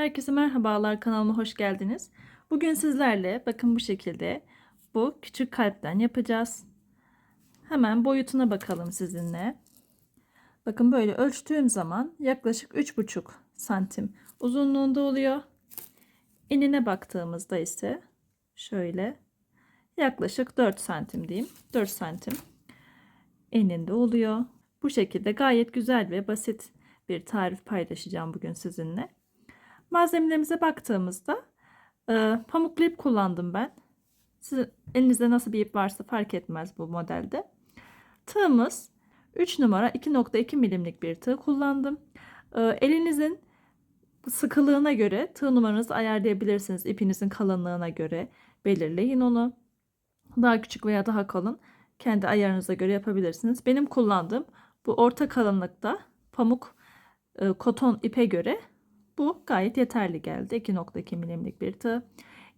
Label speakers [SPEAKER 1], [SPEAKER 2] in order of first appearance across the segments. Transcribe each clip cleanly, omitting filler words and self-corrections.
[SPEAKER 1] Herkese merhabalar, kanalıma hoş geldiniz. Bugün sizlerle bakın bu şekilde bu küçük kalpten yapacağız. Hemen boyutuna bakalım sizinle. Bakın böyle ölçtüğüm zaman yaklaşık 3,5 santim uzunluğunda oluyor. Enine baktığımızda ise şöyle yaklaşık 4 santim diyeyim. 4 santim eninde oluyor. Bu şekilde gayet güzel ve basit bir tarif paylaşacağım bugün sizinle. Malzemelerimize baktığımızda pamuklu ip kullandım ben. Sizin elinizde nasıl bir ip varsa fark etmez bu modelde. Tığımız 3 numara 2,2 milimlik bir tığ kullandım. Elinizin sıkılığına göre tığ numaranızı ayarlayabilirsiniz. İpinizin kalınlığına göre belirleyin onu. Daha küçük veya daha kalın kendi ayarınıza göre yapabilirsiniz. Benim kullandığım bu orta kalınlıkta pamuk koton ipe göre bu gayet yeterli geldi. 2,2 milimlik bir tığ.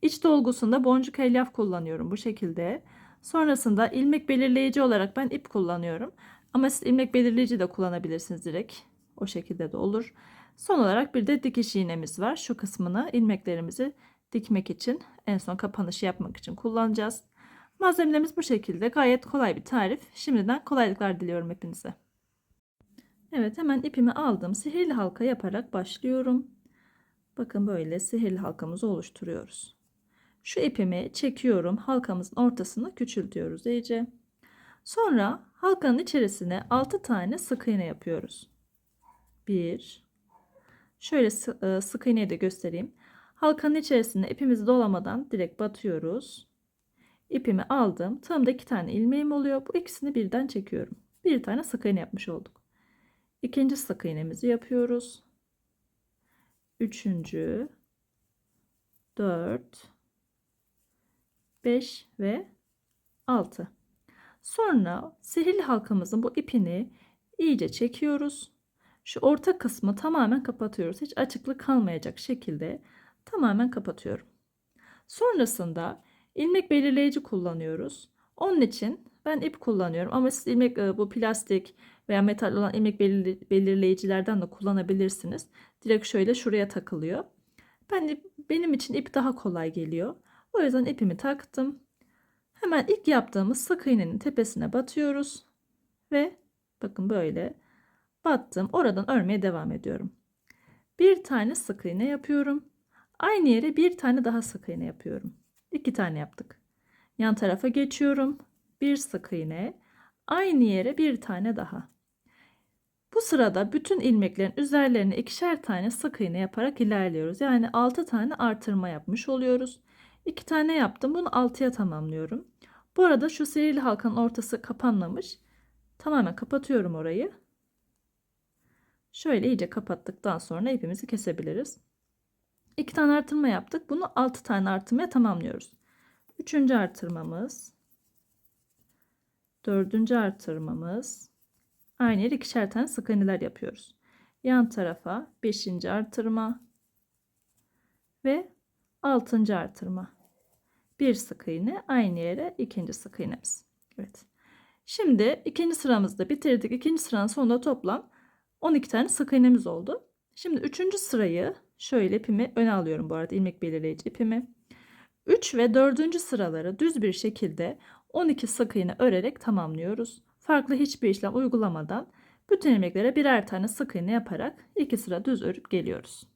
[SPEAKER 1] İç dolgusunda boncuk elyaf kullanıyorum bu şekilde. Sonrasında ilmek belirleyici olarak ben ip kullanıyorum. Ama siz ilmek belirleyici de kullanabilirsiniz direkt. O şekilde de olur. Son olarak bir de dikiş iğnemiz var. Şu kısmını ilmeklerimizi dikmek için, en son kapanışı yapmak için kullanacağız. Malzemelerimiz bu şekilde. Gayet kolay bir tarif. Şimdiden kolaylıklar diliyorum hepinize. Evet, hemen ipimi aldım. Sihirli halka yaparak başlıyorum. Bakın böyle sihirli halkamızı oluşturuyoruz. Şu ipimi çekiyorum. Halkamızın ortasını küçültüyoruz iyice. Sonra halkanın içerisine 6 tane sık iğne yapıyoruz. 1. Şöyle sık iğneyi de göstereyim. Halkanın içerisine ipimizi dolamadan direkt batıyoruz. İpimi aldım. Tığımda 2 tane ilmeğim oluyor. Bu ikisini birden çekiyorum. Bir tane sık iğne yapmış olduk. İkinci sık iğnemizi yapıyoruz. Üçüncü, 4, 5 ve 6. Sonra sihirli halkamızın bu ipini iyice çekiyoruz. Şu orta kısmı tamamen kapatıyoruz. Hiç açıklık kalmayacak şekilde tamamen kapatıyorum. Sonrasında ilmek belirleyici kullanıyoruz. Onun için ben ip kullanıyorum ama siz ilmek bu plastik veya metal olan ilmek belirleyicilerden de kullanabilirsiniz. Direkt şöyle şuraya takılıyor. Benim için ip daha kolay geliyor. O yüzden ipimi taktım. Hemen ilk yaptığımız sık iğnenin tepesine batıyoruz ve bakın böyle battım. Oradan örmeye devam ediyorum. Bir tane sık iğne yapıyorum. Aynı yere bir tane daha sık iğne yapıyorum. 2 tane yaptık. Yan tarafa geçiyorum. Bir sık iğne. Aynı yere bir tane daha. Bu sırada bütün ilmeklerin üzerlerine ikişer tane sık iğne yaparak ilerliyoruz. Yani 6 tane artırma yapmış oluyoruz. 2 tane yaptım. Bunu 6'ya tamamlıyorum. Bu arada şu sihirli halkanın ortası kapanmamış. Tamamen kapatıyorum orayı. Şöyle iyice kapattıktan sonra ipimizi kesebiliriz. 2 tane artırma yaptık. Bunu 6 tane artırmaya tamamlıyoruz. 3. artırmamız, 4. artırmamız. Aynı yere ikişer tane sık iğneler yapıyoruz. Yan tarafa 5. artırma ve 6. artırma. Bir sık iğne, aynı yere ikinci sık iğnemiz. Evet. Şimdi ikinci sıramızda bitirdik. İkinci sıranın sonunda toplam 12 tane sık iğnemiz oldu. Şimdi üçüncü sırayı şöyle ipimi öne alıyorum, bu arada ilmek belirleyici ipimi. 3 ve 4. sıraları düz bir şekilde 12 sık iğne örerek tamamlıyoruz. Farklı hiçbir işlem uygulamadan bütün ilmeklere birer tane sık iğne yaparak 2 sıra düz örüp geliyoruz.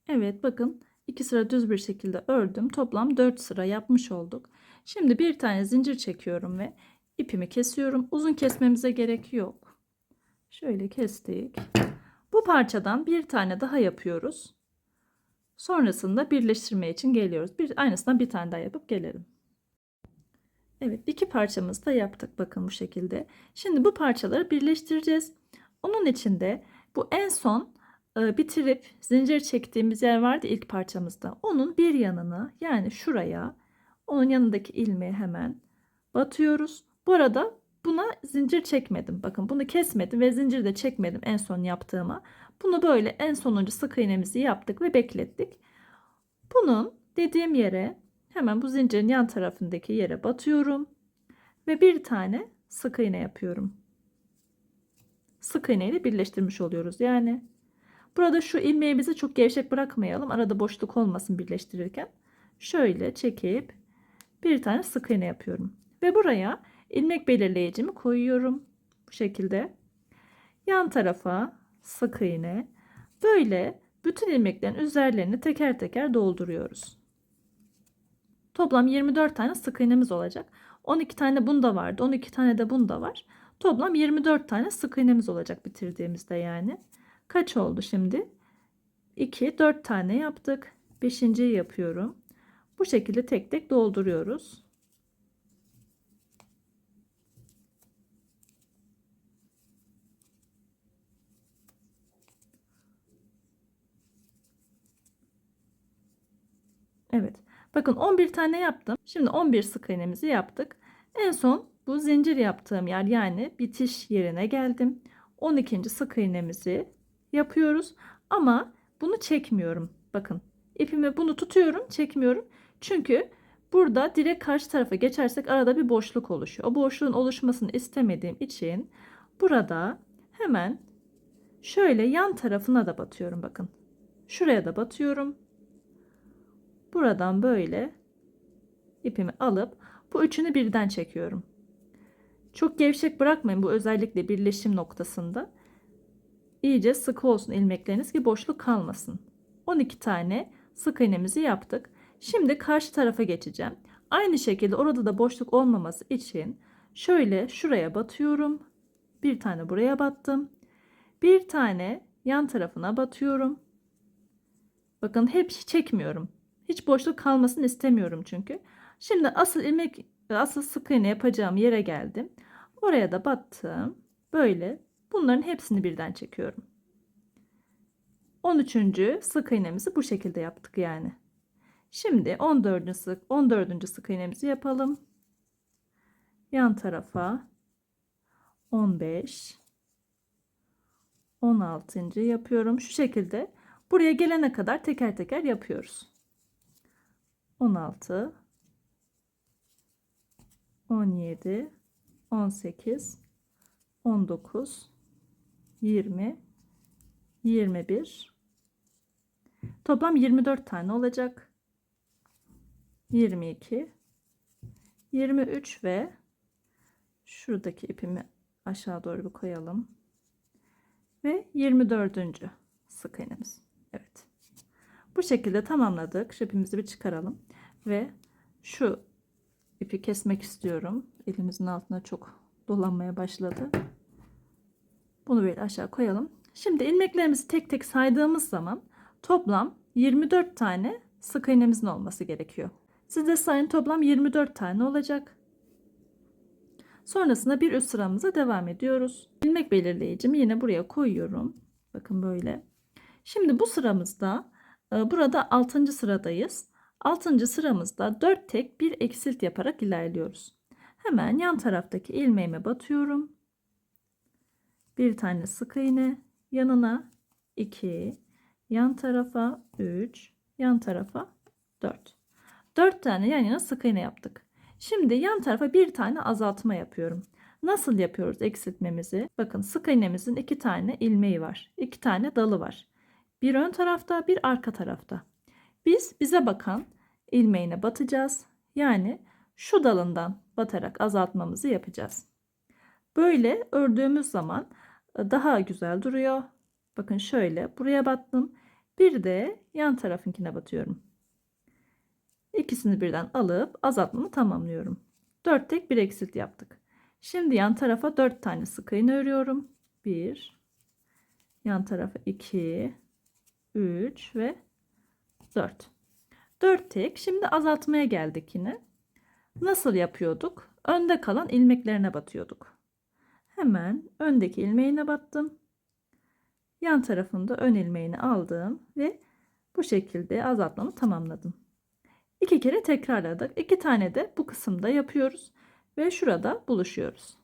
[SPEAKER 1] Evet, bakın 2 sıra düz bir şekilde ördüm. Toplam 4 sıra yapmış olduk. Şimdi bir tane zincir çekiyorum ve ipimi kesiyorum. Uzun kesmemize gerek yok. Şöyle kestik. Bu parçadan bir tane daha yapıyoruz. Sonrasında birleştirme için geliyoruz. Aynısından bir tane daha yapıp gelelim. Evet, iki parçamızı da yaptık. Bakın bu şekilde. Şimdi bu parçaları birleştireceğiz. Onun için de bu en son bitirip zincir çektiğimiz yer vardı ilk parçamızda. Onun bir yanına, yani şuraya, onun yanındaki ilmeği hemen batıyoruz. Bu arada buna zincir çekmedim. Bakın bunu kesmedim ve zincir de çekmedim en son yaptığıma. Bunu böyle en sonuncu sık iğnemizi yaptık ve beklettik. Bunun dediğim yere, hemen bu zincirin yan tarafındaki yere batıyorum ve bir tane sık iğne yapıyorum. Sık iğne ile birleştirmiş oluyoruz yani. Burada şu ilmeğimizi çok gevşek bırakmayalım. Arada boşluk olmasın birleştirirken. Şöyle çekip bir tane sık iğne yapıyorum. Ve buraya ilmek belirleyicimi koyuyorum. Bu şekilde. Yan tarafa sık iğne. Böyle bütün ilmeklerin üzerlerini teker teker dolduruyoruz. Toplam 24 tane sık iğnemiz olacak. 12 tane bunda vardı. 12 tane de bunda var. Toplam 24 tane sık iğnemiz olacak bitirdiğimizde yani. Kaç oldu şimdi? 2, 4 tane yaptık. 5.'yi yapıyorum. Bu şekilde tek tek dolduruyoruz. Evet. Bakın 11 tane yaptım. Şimdi 11 sık iğnemizi yaptık. En son bu zincir yaptığım yer yani bitiş yerine geldim. 12. sık iğnemizi yapıyoruz. Ama bunu çekmiyorum. Bakın ipimi bunu tutuyorum, çekmiyorum. Çünkü burada direkt karşı tarafa geçersek arada bir boşluk oluşuyor. O boşluğun oluşmasını istemediğim için burada hemen şöyle yan tarafına da batıyorum bakın. Şuraya da batıyorum. Buradan böyle ipimi alıp bu üçünü birden çekiyorum. Çok gevşek bırakmayın, bu özellikle birleşim noktasında. İyice sıkı olsun ilmekleriniz ki boşluk kalmasın. 12 tane sık iğnemizi yaptık. Şimdi karşı tarafa geçeceğim. Aynı şekilde orada da boşluk olmaması için şöyle şuraya batıyorum. Bir tane buraya battım. Bir tane yan tarafına batıyorum. Bakın hep çekmiyorum. Hiç boşluk kalmasını istemiyorum çünkü. Şimdi asıl sık iğne yapacağım yere geldim. Oraya da battım. Böyle bunların hepsini birden çekiyorum. 13. sık iğnemizi bu şekilde yaptık yani. Şimdi 14. sık iğnemizi yapalım. Yan tarafa 15, 16. yapıyorum. Şu şekilde buraya gelene kadar teker teker yapıyoruz. 16, 17, 18, 19, 20, 21. Toplam 24 tane olacak. 22, 23 ve şuradaki ipimi aşağı doğru bir koyalım. Ve 24. sık iğnemiz. Evet. Bu şekilde tamamladık. Şu ipimizi bir çıkaralım. Ve şu ipi kesmek istiyorum. Elimizin altına çok dolanmaya başladı. Bunu böyle aşağı koyalım. Şimdi ilmeklerimizi tek tek saydığımız zaman toplam 24 tane sık iğnemizin olması gerekiyor. Siz de sayın, toplam 24 tane olacak. Sonrasında bir üst sıramıza devam ediyoruz. İlmek belirleyicimi yine buraya koyuyorum. Bakın böyle. Şimdi bu sıramızda burada 6. sıradayız. 6. sıramızda 4 tek bir eksilt yaparak ilerliyoruz. Hemen yan taraftaki ilmeğime batıyorum. Bir tane sık iğne, yanına 2, yan tarafa 3, yan tarafa 4. 4 tane yan yana sık iğne yaptık. Şimdi yan tarafa bir tane azaltma yapıyorum. Nasıl yapıyoruz eksiltmemizi? Bakın sık iğnemizin 2 tane ilmeği var. 2 tane dalı var. Bir ön tarafta, bir arka tarafta. Biz bize bakan ilmeğine batacağız. Yani şu dalından batarak azaltmamızı yapacağız. Böyle ördüğümüz zaman daha güzel duruyor. Bakın şöyle buraya battım. Bir de yan tarafınkine batıyorum. İkisini birden alıp azaltmamı tamamlıyorum. 4 tek bir eksilt yaptık. Şimdi yan tarafa 4 tane sık iğne örüyorum. 1, yan tarafa 2, 3 ve 4. 4 tek. Şimdi azaltmaya geldik yine. Nasıl yapıyorduk? Önde kalan ilmeklerine batıyorduk. Hemen öndeki ilmeğine battım. Yan tarafında ön ilmeğini aldım ve bu şekilde azaltmamı tamamladım. 2 kere tekrarladık. 2 tane de bu kısımda yapıyoruz ve şurada buluşuyoruz.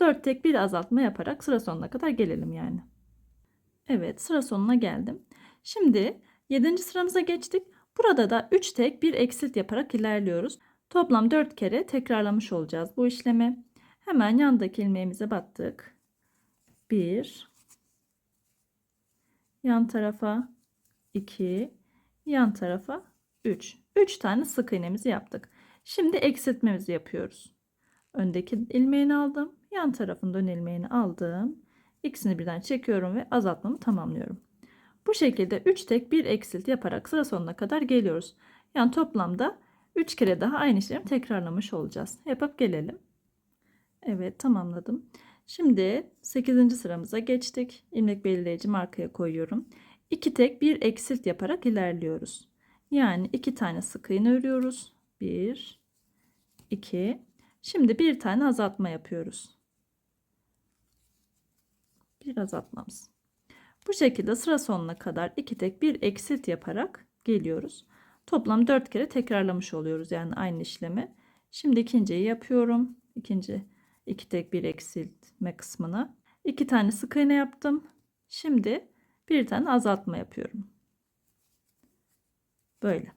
[SPEAKER 1] 4 tek bir azaltma yaparak sıra sonuna kadar gelelim yani. Evet, sıra sonuna geldim. Şimdi 7. sıramıza geçtik. Burada da 3 tek bir eksilt yaparak ilerliyoruz. Toplam 4 kere tekrarlamış olacağız bu işlemi. Hemen yandaki ilmeğimize battık. 1, yan tarafa 2, yan tarafa 3. 3 tane sık iğnemizi yaptık. Şimdi eksiltmemizi yapıyoruz. Öndeki ilmeğini aldım. Yan tarafında ön ilmeğini aldım. İkisini birden çekiyorum ve azaltmamı tamamlıyorum. Bu şekilde 3 tek 1 eksilt yaparak sıra sonuna kadar geliyoruz. Yani toplamda 3 kere daha aynı işlemi tekrarlamış olacağız. Yapıp gelelim. Evet, tamamladım. Şimdi 8. sıramıza geçtik. İlmek belirleyicimi arkaya koyuyorum. 2 tek 1 eksilt yaparak ilerliyoruz. Yani 2 tane sık iğne örüyoruz. 1, 2. Şimdi bir tane azaltma yapıyoruz. Bir azaltmamız. Bu şekilde sıra sonuna kadar 2 tek 1 eksilt yaparak geliyoruz. Toplam 4 kere tekrarlamış oluyoruz yani aynı işlemi. Şimdi ikinciyi yapıyorum. İkinci 2 tek 1 eksiltme kısmına 2 tane sık iğne yaptım. Şimdi bir tane azaltma yapıyorum. Böyle.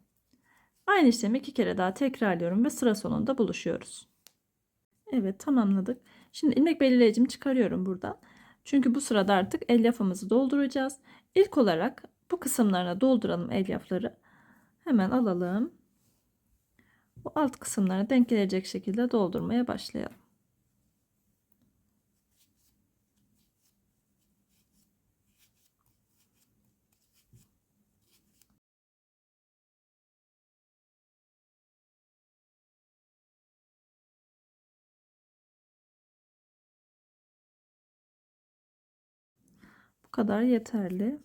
[SPEAKER 1] Aynı işlemi 2 kere daha tekrarlıyorum ve sıra sonunda buluşuyoruz. Evet, tamamladık. Şimdi ilmek belirleyicimi çıkarıyorum buradan. Çünkü bu sırada artık elyafımızı dolduracağız. İlk olarak bu kısımlarına dolduralım elyafları. Hemen alalım. Bu alt kısımlarına denk gelecek şekilde doldurmaya başlayalım. Bu kadar yeterli.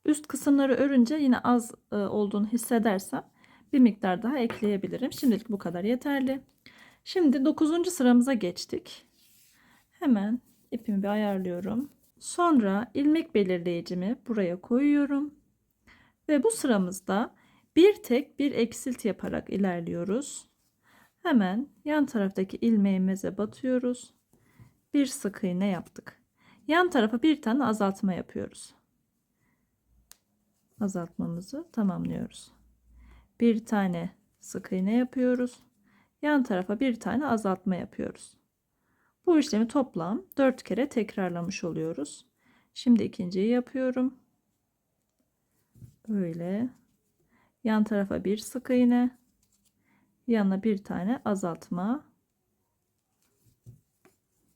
[SPEAKER 1] Üst kısımları örünce yine az olduğunu hissedersem bir miktar daha ekleyebilirim. Şimdilik bu kadar yeterli. Şimdi 9. sıramıza geçtik. Hemen ipimi bir ayarlıyorum. Sonra ilmek belirleyicimi buraya koyuyorum. Ve bu sıramızda bir tek bir eksilt yaparak ilerliyoruz. Hemen yan taraftaki ilmeğimize batıyoruz. Bir sık iğne yaptık. Yan tarafa bir tane azaltma yapıyoruz. Azaltmamızı tamamlıyoruz. Bir tane sık iğne yapıyoruz. Yan tarafa bir tane azaltma yapıyoruz. Bu işlemi toplam 4 kere tekrarlamış oluyoruz. Şimdi ikinciyi yapıyorum. Böyle. Yan tarafa bir sık iğne. Yanına bir tane azaltma.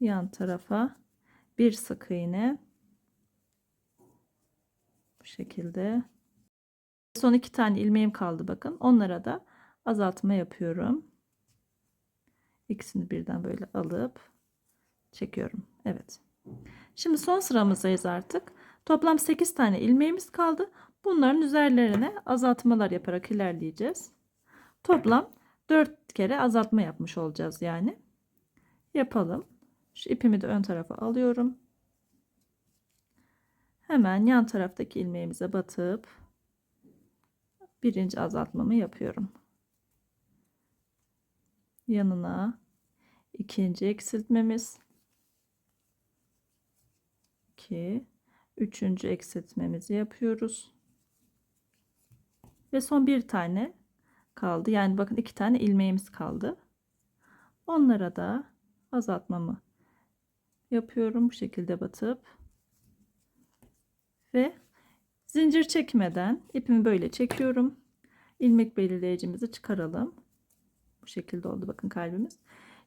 [SPEAKER 1] Yan tarafa bir sık iğne. Bu şekilde. Son 2 tane ilmeğim kaldı bakın. Onlara da azaltma yapıyorum. İkisini birden böyle alıp çekiyorum. Evet. Şimdi son sıramızdayız artık. Toplam 8 tane ilmeğimiz kaldı. Bunların üzerlerine azaltmalar yaparak ilerleyeceğiz. Toplam 4 kere azaltma yapmış olacağız yani. Yapalım. Şu ipimi de ön tarafa alıyorum. Hemen yan taraftaki ilmeğimize batıp birinci azaltmamı yapıyorum. Yanına ikinci eksiltmemiz, 2, üçüncü eksiltmemizi yapıyoruz. Ve son bir tane kaldı. Yani bakın 2 tane ilmeğimiz kaldı. Onlara da azaltmamı yapıyorum. Bu şekilde batıp ve zincir çekmeden ipimi böyle çekiyorum. İlmek belirleyicimizi çıkaralım. Bu şekilde oldu bakın kalbimiz.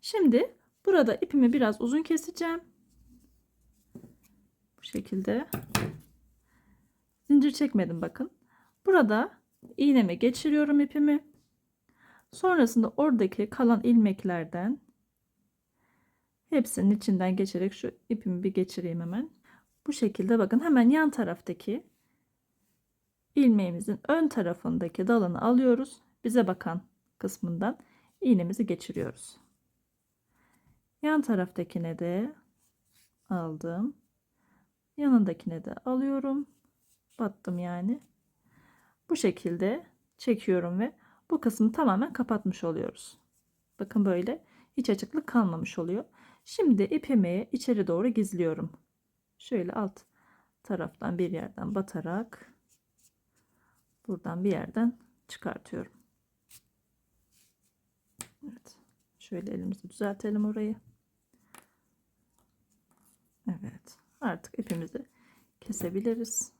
[SPEAKER 1] Şimdi burada ipimi biraz uzun keseceğim. Bu şekilde. Zincir çekmedim bakın. Burada iğneme geçiriyorum ipimi. Sonrasında oradaki kalan ilmeklerden hepsinin içinden geçerek şu ipimi bir geçireyim hemen. Bu şekilde bakın hemen yan taraftaki ilmeğimizin ön tarafındaki dalını alıyoruz. Bize bakan kısmından iğnemizi geçiriyoruz. Yan taraftakine de aldım. Yanındakine de alıyorum. Battım yani. Bu şekilde çekiyorum ve bu kısmı tamamen kapatmış oluyoruz. Bakın böyle hiç açıklık kalmamış oluyor. Şimdi ipimi içeri doğru gizliyorum. Şöyle alt taraftan bir yerden batarak buradan bir yerden çıkartıyorum. Evet. Şöyle elimizi düzeltelim orayı. Evet. Artık ipimizi kesebiliriz.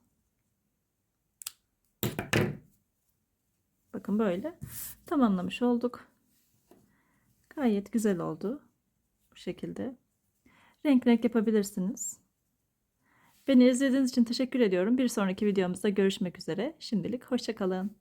[SPEAKER 1] Bakın böyle tamamlamış olduk. Gayet güzel oldu. Bu şekilde. Renk renk yapabilirsiniz. Beni izlediğiniz için teşekkür ediyorum. Bir sonraki videomuzda görüşmek üzere. Şimdilik hoşça kalın.